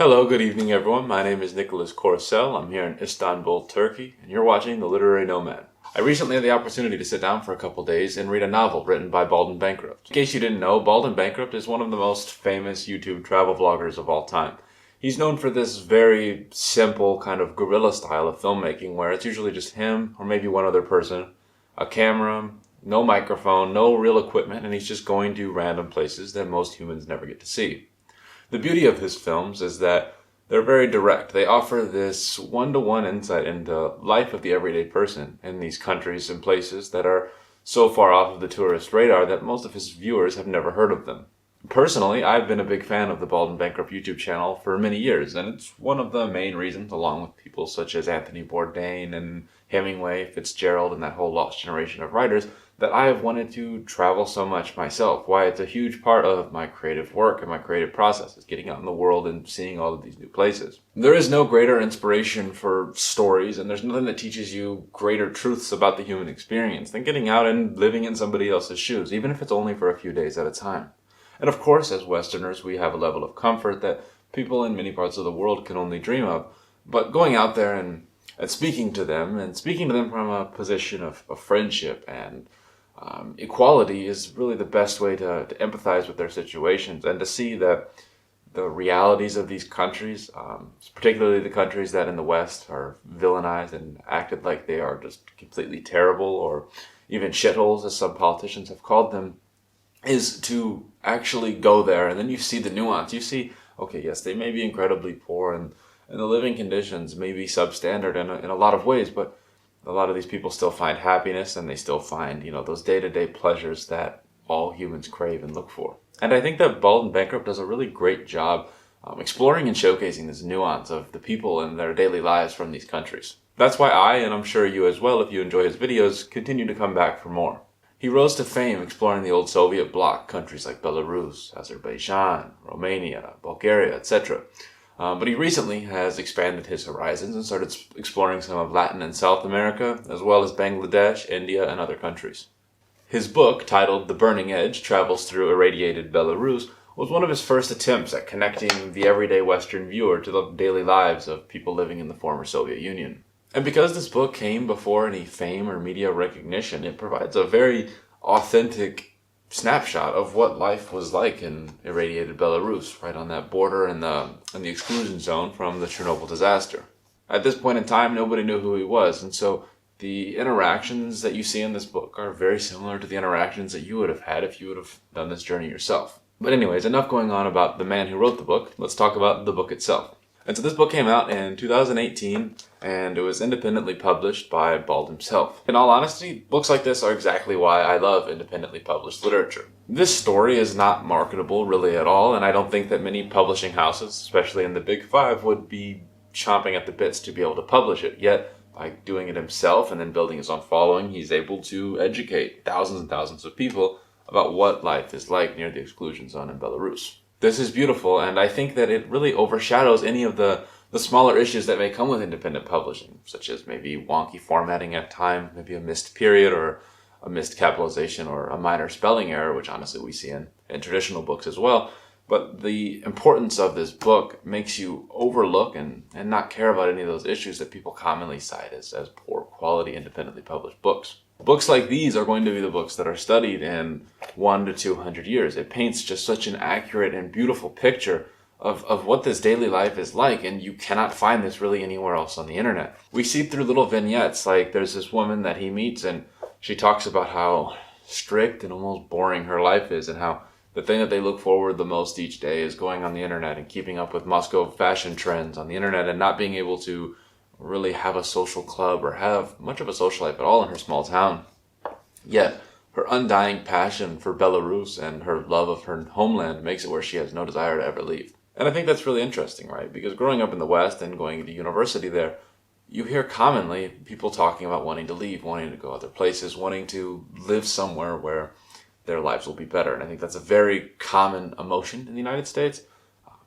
Hello, good evening everyone. My name is Nicholas Corcel. I'm here in Istanbul, Turkey, and you're watching The Literary Nomad. I recently had the opportunity to sit down for a couple days and read a novel written by Bald and Bankrupt. In case you didn't know, Bald and Bankrupt is one of the most famous YouTube travel vloggers of all time. He's known for this very simple kind of guerrilla style of filmmaking where it's usually just him or maybe one other person, a camera, no microphone, no real equipment, and he's just going to random places that most humans never get to see. The beauty of his films is that they're very direct. They offer this one-to-one insight into life of the everyday person in these countries and places that are so far off of the tourist radar that most of his viewers have never heard of them. Personally, I've been a big fan of the Bald and Bankrupt YouTube channel for many years, and it's one of the main reasons, along with people such as Anthony Bourdain and Hemingway, Fitzgerald, and that whole lost generation of writers, that I have wanted to travel so much myself. Why it's a huge part of my creative work and my creative process is getting out in the world and seeing all of these new places. There is no greater inspiration for stories, and there's nothing that teaches you greater truths about the human experience than getting out and living in somebody else's shoes, even if it's only for a few days at a time. And of course, as Westerners, we have a level of comfort that people in many parts of the world can only dream of. But going out there and speaking to them from a position of friendship and equality is really the best way to empathize with their situations and to see that the realities of these countries, particularly the countries that in the West are villainized and acted like they are just completely terrible or even shitholes, as some politicians have called them, is to actually go there and then you see the nuance. You see, okay, yes, they may be incredibly poor and the living conditions may be substandard in a lot of ways, but a lot of these people still find happiness and they still find, those day-to-day pleasures that all humans crave and look for. And I think that Bald and Bankrupt does a really great job exploring and showcasing this nuance of the people and their daily lives from these countries. That's why I, and I'm sure you as well if you enjoy his videos, continue to come back for more. He rose to fame exploring the old Soviet bloc, countries like Belarus, Azerbaijan, Romania, Bulgaria, etc. But he recently has expanded his horizons and started exploring some of Latin and South America, as well as Bangladesh, India, and other countries. His book, titled The Burning Edge, Travels Through Irradiated Belarus, was one of his first attempts at connecting the everyday Western viewer to the daily lives of people living in the former Soviet Union. And because this book came before any fame or media recognition, it provides a very authentic snapshot of what life was like in irradiated Belarus, right on that border in the exclusion zone from the Chernobyl disaster. At this point in time, nobody knew who he was, and so the interactions that you see in this book are very similar to the interactions that you would have had if you would have done this journey yourself. But anyways, enough going on about the man who wrote the book. Let's talk about the book itself. And so this book came out in 2018, and it was independently published by Bald himself. In all honesty, books like this are exactly why I love independently published literature. This story is not marketable really at all, and I don't think that many publishing houses, especially in the Big Five, would be chomping at the bits to be able to publish it. Yet, by doing it himself and then building his own following, he's able to educate thousands and thousands of people about what life is like near the exclusion zone in Belarus. This is beautiful, and I think that it really overshadows any of the smaller issues that may come with independent publishing, such as maybe wonky formatting at time, maybe a missed period or a missed capitalization or a minor spelling error, which honestly we see in traditional books as well. But the importance of this book makes you overlook and not care about any of those issues that people commonly cite as poor quality independently published books. Books like these are going to be the books that are studied in 100 to 200 years. It paints just such an accurate and beautiful picture of what this daily life is like, and you cannot find this really anywhere else on the internet. We see through little vignettes, like there's this woman that he meets and she talks about how strict and almost boring her life is, and how the thing that they look forward the most each day is going on the internet and keeping up with Moscow fashion trends on the internet and not being able to really have a social club or have much of a social life at all in her small town. Yet, her undying passion for Belarus and her love of her homeland makes it where she has no desire to ever leave. And I think that's really interesting, right? Because growing up in the West and going to university there, you hear commonly people talking about wanting to leave, wanting to go other places, wanting to live somewhere where their lives will be better. And I think that's a very common emotion in the United States,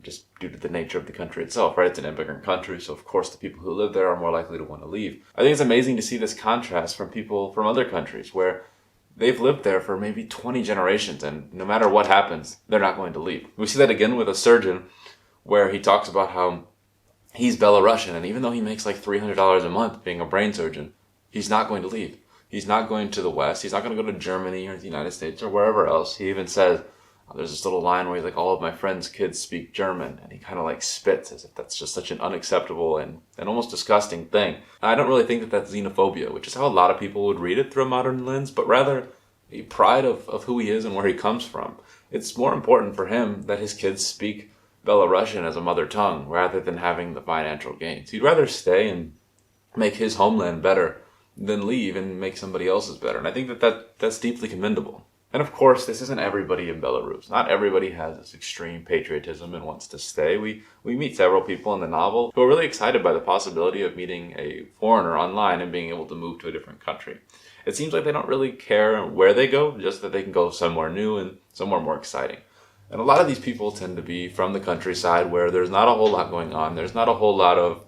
just due to the nature of the country itself, right? It's an immigrant country, so of course the people who live there are more likely to want to leave. I think it's amazing to see this contrast from people from other countries where they've lived there for maybe 20 generations, and no matter what happens, they're not going to leave. We see that again with a surgeon where he talks about how he's Belarusian, and even though he makes like $300 a month being a brain surgeon, he's not going to leave. He's not going to the West. He's not going to go to Germany or the United States or wherever else. He even says, there's this little line where he's like, all of my friends' kids speak German, and he kind of like spits as if that's just such an unacceptable and almost disgusting thing. I don't really think that that's xenophobia, which is how a lot of people would read it through a modern lens, but rather a pride of who he is and where he comes from. It's more important for him that his kids speak Belarusian as a mother tongue rather than having the financial gains. He'd rather stay and make his homeland better than leave and make somebody else's better. And I think that's deeply commendable. And of course, this isn't everybody in Belarus. Not everybody has this extreme patriotism and wants to stay. We meet several people in the novel who are really excited by the possibility of meeting a foreigner online and being able to move to a different country. It seems like they don't really care where they go, just that they can go somewhere new and somewhere more exciting. And a lot of these people tend to be from the countryside where there's not a whole lot going on. There's not a whole lot of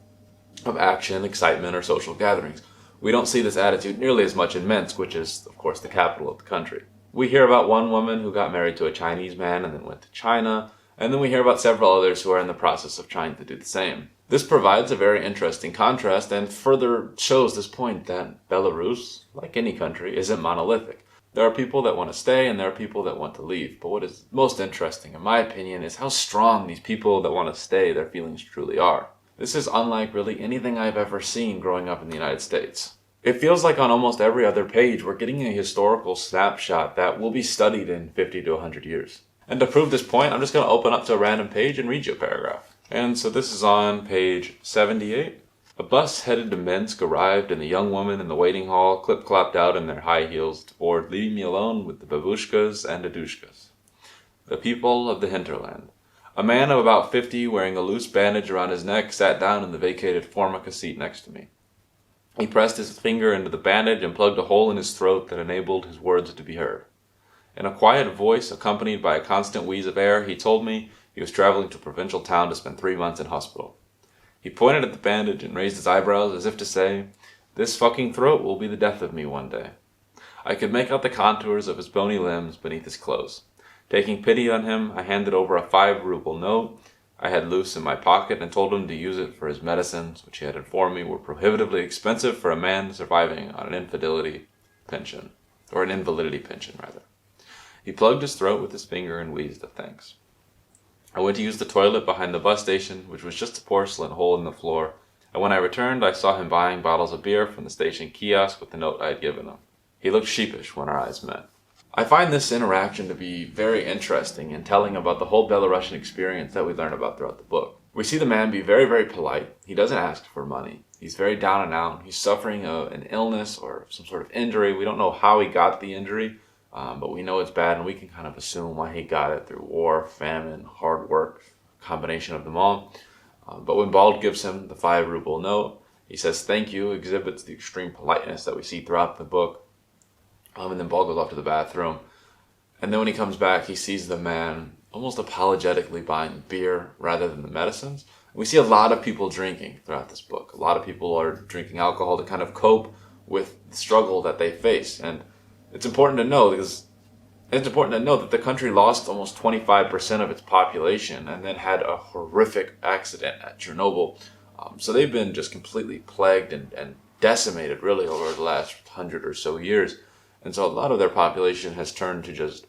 action, excitement, or social gatherings. We don't see this attitude nearly as much in Minsk, which is, of course, the capital of the country. We hear about one woman who got married to a Chinese man and then went to China, and then we hear about several others who are in the process of trying to do the same. This provides a very interesting contrast and further shows this point that Belarus, like any country, isn't monolithic. There are people that want to stay and there are people that want to leave. But what is most interesting, in my opinion, is how strong these people that want to stay, their feelings truly are. This is unlike really anything I've ever seen growing up in the United States. It feels like on almost every other page we're getting a historical snapshot that will be studied in 50 to 100 years. And to prove this point, I'm just going to open up to a random page and read you a paragraph. And so this is on page 78. A bus headed to Minsk arrived, and the young woman in the waiting hall clip-clopped out in their high heels to board, leaving me alone with the babushkas and dedushkas. The people of the hinterland. A man of about 50, wearing a loose bandage around his neck, sat down in the vacated formica seat next to me. He pressed his finger into the bandage and plugged a hole in his throat that enabled his words to be heard. In a quiet voice, accompanied by a constant wheeze of air, he told me he was traveling to a provincial town to spend 3 months in hospital. He pointed at the bandage and raised his eyebrows as if to say, "This fucking throat will be the death of me one day." I could make out the contours of his bony limbs beneath his clothes. Taking pity on him, I handed over a 5-ruble note I had loose in my pocket and told him to use it for his medicines, which he had informed me were prohibitively expensive for a man surviving on an invalidity pension. He plugged his throat with his finger and wheezed a thanks. I went to use the toilet behind the bus station, which was just a porcelain hole in the floor, and when I returned I saw him buying bottles of beer from the station kiosk with the note I had given him. He looked sheepish when our eyes met. I find this interaction to be very interesting in telling about the whole Belarusian experience that we learn about throughout the book. We see the man be very, very polite. He doesn't ask for money. He's very down and out. He's suffering an illness or some sort of injury. We don't know how he got the injury, but we know it's bad, and we can kind of assume why he got it through war, famine, hard work, combination of them all. But when Bald gives him the 5-ruble note, he says thank you, exhibits the extreme politeness that we see throughout the book. And then Bald goes off to the bathroom. And then when he comes back, he sees the man almost apologetically buying beer rather than the medicines. We see a lot of people drinking throughout this book. A lot of people are drinking alcohol to kind of cope with the struggle that they face. And it's important to know that the country lost almost 25% of its population and then had a horrific accident at Chernobyl. So they've been just completely plagued and decimated really over the last 100 or so years. And so a lot of their population has turned to just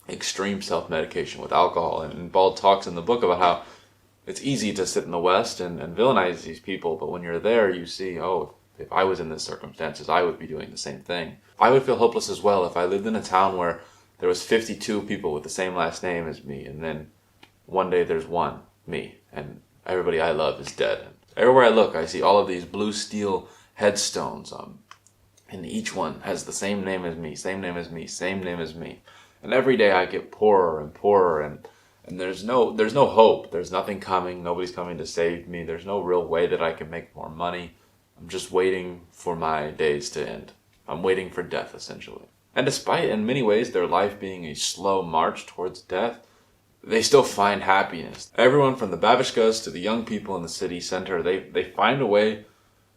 extreme self-medication with alcohol. And Bald talks in the book about how it's easy to sit in the West and villainize these people, but when you're there, you see, oh, if I was in this circumstances, I would be doing the same thing. I would feel hopeless as well if I lived in a town where there was 52 people with the same last name as me, and then one day there's one, me, and everybody I love is dead. And everywhere I look, I see all of these blue steel headstones, and each one has the same name as me, same name as me, same name as me. And every day I get poorer and poorer, and there's no hope. There's nothing coming. Nobody's coming to save me. There's no real way that I can make more money. I'm just waiting for my days to end. I'm waiting for death, essentially. And despite, in many ways, their life being a slow march towards death, they still find happiness. Everyone from the babushkas to the young people in the city center, they find a way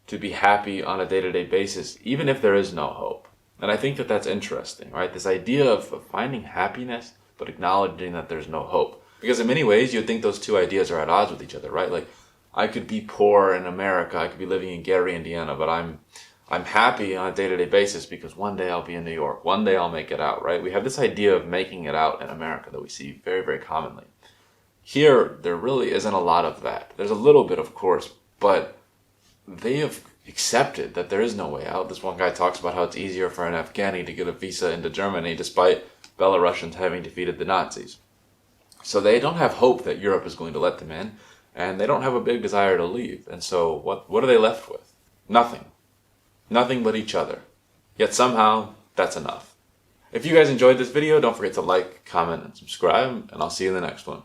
to be happy on a day-to-day basis, even if there is no hope. And I think that that's interesting, right? This idea of finding happiness, but acknowledging that there's no hope. Because in many ways, you'd think those two ideas are at odds with each other, right? Like, I could be poor in America, I could be living in Gary, Indiana, but I'm happy on a day-to-day basis because one day I'll be in New York, one day I'll make it out, right? We have this idea of making it out in America that we see very, very commonly. Here, there really isn't a lot of that. There's a little bit, of course, but they have accepted that there is no way out. This one guy talks about how it's easier for an Afghani to get a visa into Germany despite Belarusians having defeated the Nazis. So they don't have hope that Europe is going to let them in, and they don't have a big desire to leave. And so what are they left with? Nothing. Nothing but each other. Yet somehow, that's enough. If you guys enjoyed this video, don't forget to like, comment, and subscribe, and I'll see you in the next one.